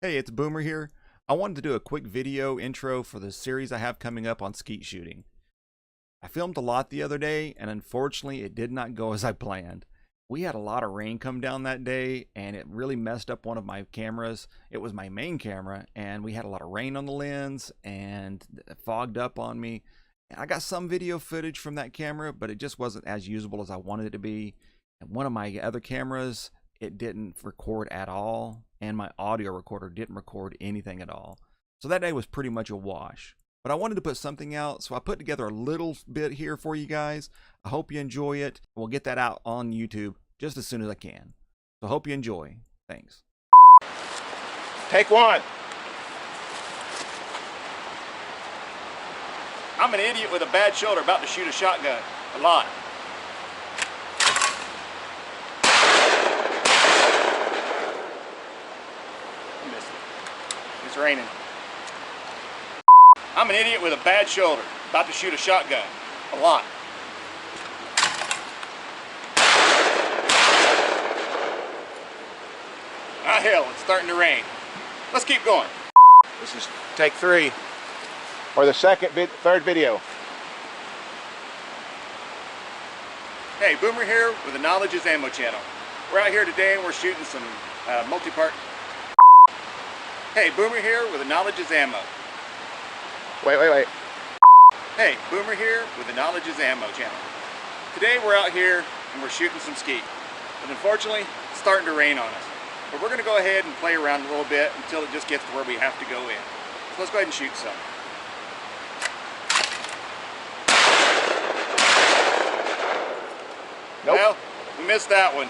Hey, it's Boomer here. I wanted to do a quick video intro for the series I have coming up on skeet shooting. I filmed a lot the other day, and unfortunately it did not go as I planned. We had a lot of rain come down that day, and it really messed up one of my cameras. It was my main camera, and we had a lot of rain on the lens, and it fogged up on me. I got some video footage from that camera, but it just wasn't as usable as I wanted it to be. And one of my other cameras, it didn't record at all, and my audio recorder didn't record anything at all. So that day was pretty much a wash. But I wanted to put something out, so I put together a little bit here for you guys. I hope you enjoy it. We'll get that out on YouTube just as soon as I can. So hope you enjoy. Thanks. Take one. I'm an idiot with a bad shoulder about to shoot a shotgun. A lot. I missed it. It's raining. I'm an idiot with a bad shoulder about to shoot a shotgun. A lot. Ah, hell, it's starting to rain. Let's keep going. This is take 3. Or the third video. Hey, Boomer here with the Knowledge is Ammo channel. We're out here today and we're shooting some multi-part. Hey, Boomer here with the Knowledge is Ammo. Wait. Hey, Boomer here with the Knowledge is Ammo channel. Today we're out here and we're shooting some skeet. But unfortunately, it's starting to rain on us. But we're going to go ahead and play around a little bit until it just gets to where we have to go in. So let's go ahead and shoot some. Nope. Well, we missed that one.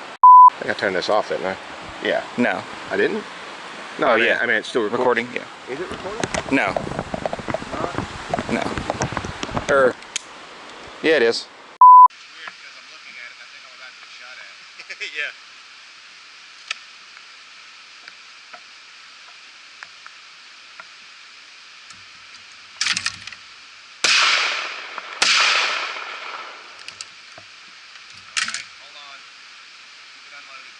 I think I turned this off, didn't I? Yeah. No. I didn't? No, yeah. I mean, it's still recording. Yeah. Is it recording? No. No. Yeah, it is. Weird because I'm looking at it and I think I'm about to get shot at. Yeah. Alright, hold on. Keep it unloaded.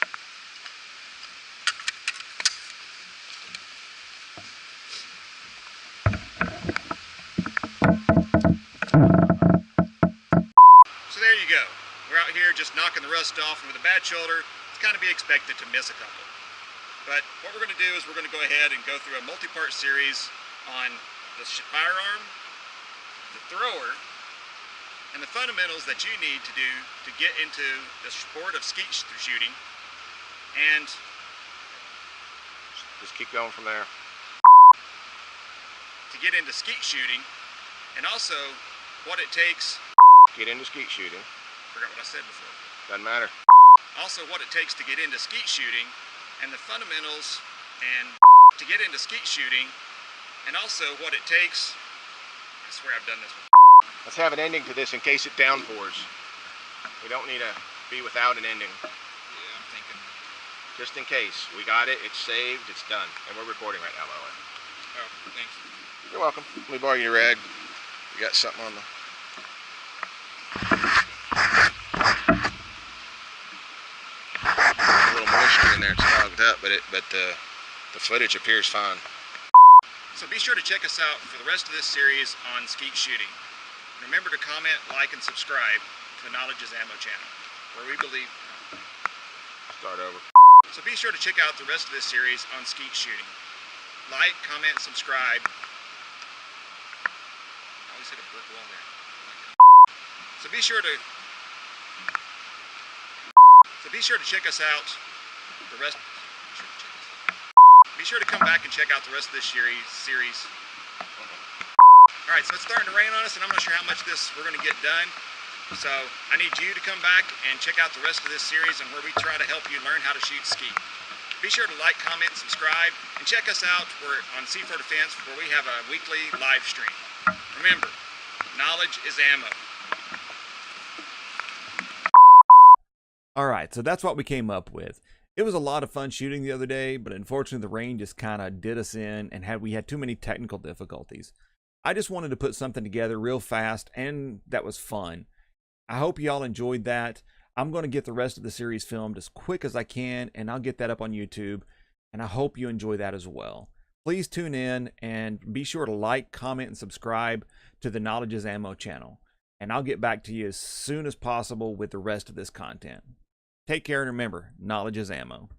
So there you go. We're out here just knocking the rust off, and with a bad shoulder, it's kind of be expected to miss a couple. But what we're going to do is we're going to go ahead and go through a multi-part series on the firearm, the thrower, and the fundamentals that you need to do to get into the sport of skeet shooting, and Just keep going from there. to get into skeet shooting, and also what it takes. Get into skeet shooting. Forgot what I said before. Doesn't matter. Also what it takes to get into skeet shooting, and the fundamentals, and to get into skeet shooting, and also what it takes. I swear I've done this before. Let's have an ending to this in case it downpours. We don't need to be without an ending. Yeah, I'm thinking. Just in case. We got it, it's saved, it's done. And we're recording right now, by the way. Oh, thanks. You're welcome. Let me borrow your rag. You got something on the... A little moisture in there, it's fogged up, but the footage appears fine. So be sure to check us out for the rest of this series on skeet shooting. And remember to comment, like, and subscribe to the Knowledge is Ammo channel, where we believe. Start over. So be sure to check out the rest of this series on skeet shooting. Like, comment, subscribe. I always hit a brick wall there. So be sure to check us out. Be sure to come back and check out the rest of this series. All right, so it's starting to rain on us, and I'm not sure how much we're going to get done. So I need you to come back and check out the rest of this series, and where we try to help you learn how to shoot skeet. Be sure to like, comment, and subscribe, and check us out on C4 Defense, where we have a weekly live stream. Remember, knowledge is ammo. Alright, so that's what we came up with. It was a lot of fun shooting the other day, but unfortunately the rain just kind of did us in, and we had too many technical difficulties. I just wanted to put something together real fast, and that was fun. I hope y'all enjoyed that. I'm going to get the rest of the series filmed as quick as I can, and I'll get that up on YouTube. and I hope you enjoy that as well. Please tune in and be sure to like, comment, and subscribe to the Knowledge is Ammo channel. And I'll get back to you as soon as possible with the rest of this content. Take care and remember, knowledge is ammo.